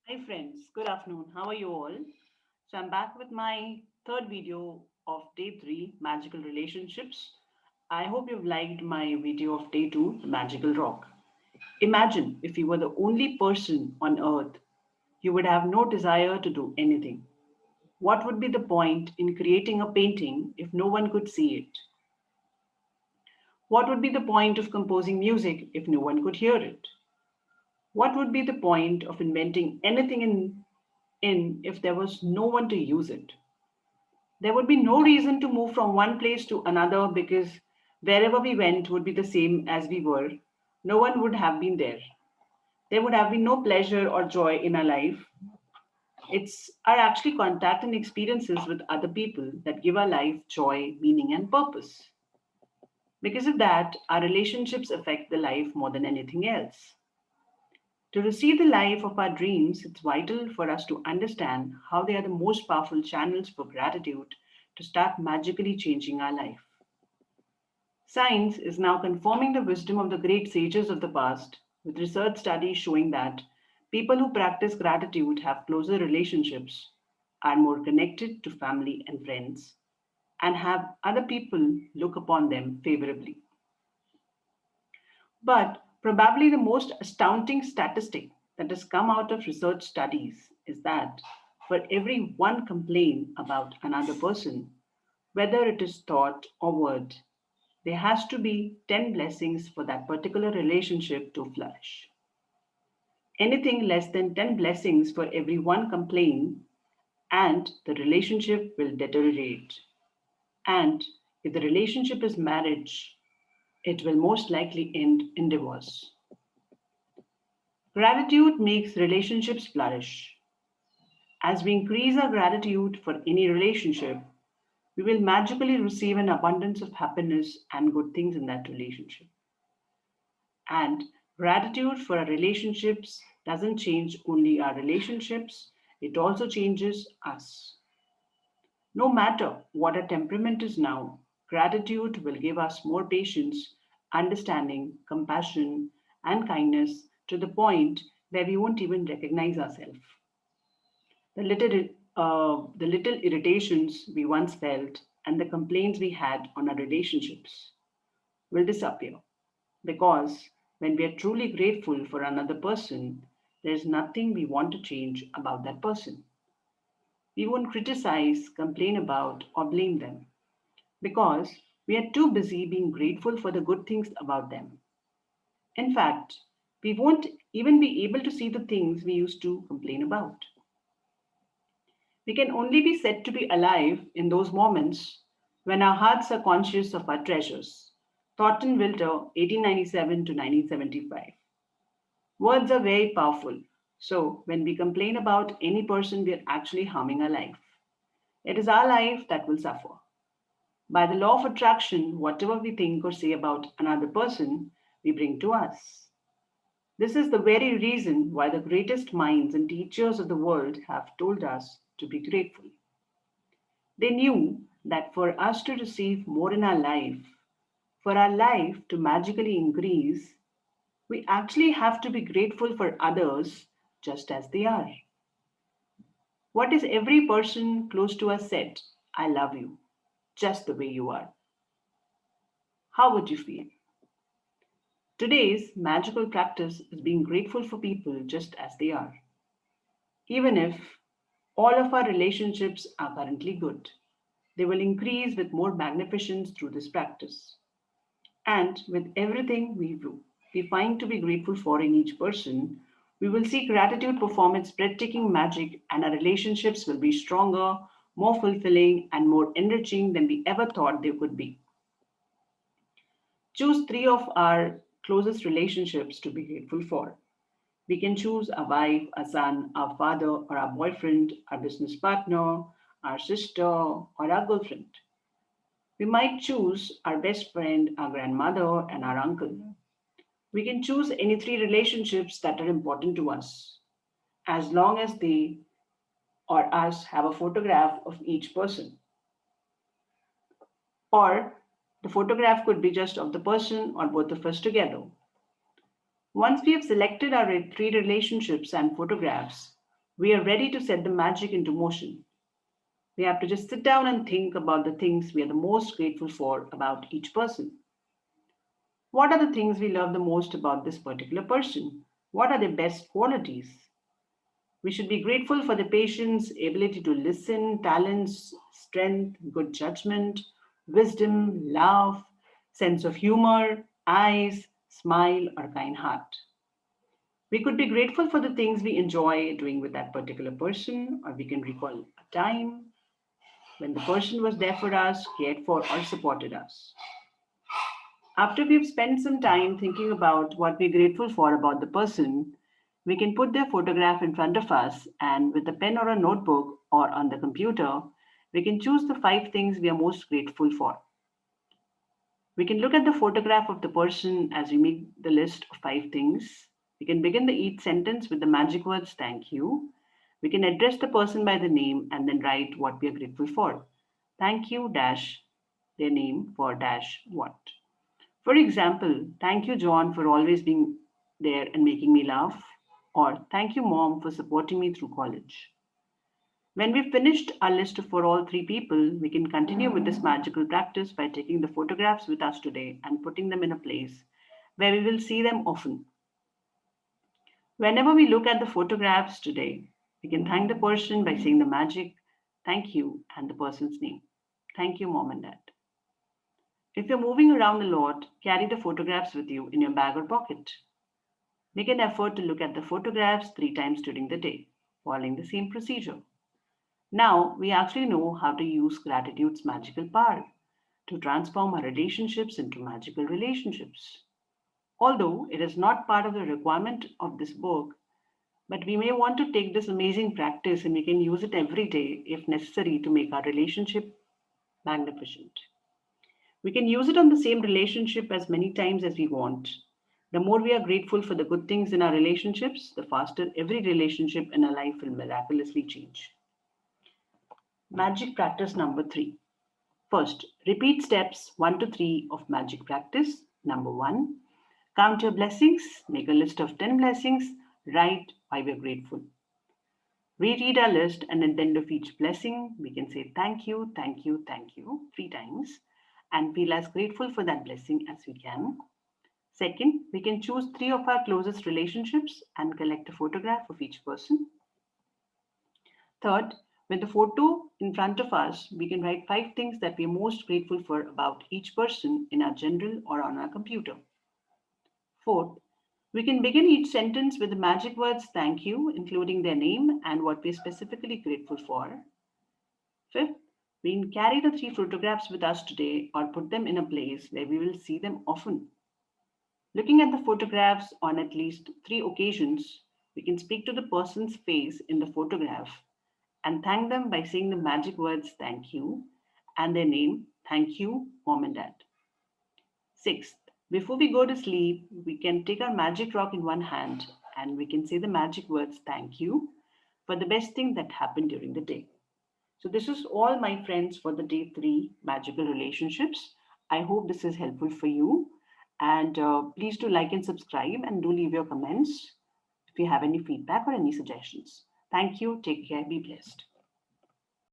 Hi friends, good afternoon. How are you all? So I'm back with my third video of day 3, magical relationships. I hope you've liked my video of day 2, the magical rock. Imagine if you were the only person on earth, you would have no desire to do anything. What would be the point in creating a painting if no one could see it? What would be the point of composing music if no one could hear it? What would be the point of inventing anything in if there was no one to use it? There would be no reason to move from one place to another because wherever we went would be the same as we were. No one would have been there. There would have been no pleasure or joy in our life. It's our actually contact and experiences with other people that give our life joy, meaning, and purpose. Because of that, our relationships affect the life more than anything else. To receive the life of our dreams, it's vital for us to understand how they are the most powerful channels for gratitude to start magically changing our life. Science is now confirming the wisdom of the great sages of the past, with research studies showing that people who practice gratitude have closer relationships, are more connected to family and friends, and have other people look upon them favorably. But probably the most astounding statistic that has come out of research studies is that for every one complaint about another person, whether it is thought or word, there has to be 10 blessings for that particular relationship to flourish. Anything less than 10 blessings for every one complaint, and the relationship will deteriorate. And if the relationship is marriage, it will most likely end in divorce. Gratitude makes relationships flourish. As we increase our gratitude for any relationship, we will magically receive an abundance of happiness and good things in that relationship. And gratitude for our relationships doesn't change only our relationships, it also changes us. No matter what our temperament is now, gratitude will give us more patience, understanding, compassion, and kindness to the point where we won't even recognize ourselves. The little irritations we once felt and the complaints we had on our relationships will disappear because when we are truly grateful for another person, there is nothing we want to change about that person. We won't criticize, complain about, or blame them because we are too busy being grateful for the good things about them. In fact, we won't even be able to see the things we used to complain about. We can only be said to be alive in those moments when our hearts are conscious of our treasures. Thornton Wilder, 1897 to 1975. Words are very powerful. So, when we complain about any person, we are actually harming our life. It is our life that will suffer. By the law of attraction, whatever we think or say about another person, we bring to us. This is the very reason why the greatest minds and teachers of the world have told us to be grateful. They knew that for us to receive more in our life, for our life to magically increase, we actually have to be grateful for others just as they are. What is every person close to us said? I love you, just the way you are. How would you feel? Today's magical practice is being grateful for people just as they are, even if all of our relationships are currently good. They will increase with more magnificence through this practice. And with everything we find to be grateful for in each person, we will see gratitude perform its breathtaking magic, and our relationships will be stronger, more fulfilling, and more enriching than we ever thought they could be. Choose three of our closest relationships to be grateful for. We can choose a wife, a son, our father, or our boyfriend, our business partner, our sister, or our girlfriend. We might choose our best friend, our grandmother, and our uncle. We can choose any three relationships that are important to us, as long as they or us have a photograph of each person. Or the photograph could be just of the person or both of us together. Once we have selected our three relationships and photographs, we are ready to set the magic into motion. We have to just sit down and think about the things we are the most grateful for about each person. What are the things we love the most about this particular person? What are their best qualities? We should be grateful for the patience, ability to listen, talents, strength, good judgment, wisdom, love, sense of humor, eyes, smile, or kind heart. We could be grateful for the things we enjoy doing with that particular person, or we can recall a time when the person was there for us, cared for, or supported us. After we've spent some time thinking about what we're grateful for about the person, we can put their photograph in front of us and with a pen or a notebook or on the computer, we can choose the 5 things we are most grateful for. We can look at the photograph of the person as we make the list of 5 things. We can begin each sentence with the magic words thank you. We can address the person by the name and then write what we are grateful for. Thank you dash their name for dash what. For example, thank you, John, for always being there and making me laugh. Or thank you, Mom, for supporting me through college. When we've finished our list for all 3 people, we can continue with this magical practice by taking the photographs with us today and putting them in a place where we will see them often. Whenever we look at the photographs today, we can thank the person by saying the magic thank you and the person's name. Thank you, Mom and Dad. If you're moving around a lot, carry the photographs with you in your bag or pocket. Make an effort to look at the photographs 3 times during the day, following the same procedure. Now we actually know how to use gratitude's magical power to transform our relationships into magical relationships. Although it is not part of the requirement of this book, but we may want to take this amazing practice and we can use it every day if necessary to make our relationship magnificent. We can use it on the same relationship as many times as we want. The more we are grateful for the good things in our relationships, the faster every relationship in our life will miraculously change. Magic practice number 3. First, repeat steps 1 to 3 of magic practice. Number 1, count your blessings, make a list of 10 blessings, write why we're grateful. Reread our list and at the end of each blessing, we can say thank you, thank you, thank you 3 times and feel as grateful for that blessing as we can. Second, we can choose 3 of our closest relationships and collect a photograph of each person. Third, with the photo in front of us, we can write 5 things that we are most grateful for about each person in our journal or on our computer. Fourth, we can begin each sentence with the magic words thank you, including their name and what we're specifically grateful for. Fifth, we can carry the 3 photographs with us today or put them in a place where we will see them often. Looking at the photographs on at least 3 occasions, we can speak to the person's face in the photograph and thank them by saying the magic words thank you and their name thank you, Mom and Dad. Sixth, before we go to sleep, we can take our magic rock in one hand and we can say the magic words thank you for the best thing that happened during the day. So, this is all, my friends, for the day 3 magical relationships. I hope this is helpful for you. And please do like and subscribe and do leave your comments if you have any feedback or any suggestions. Thank you. Take care. Be blessed.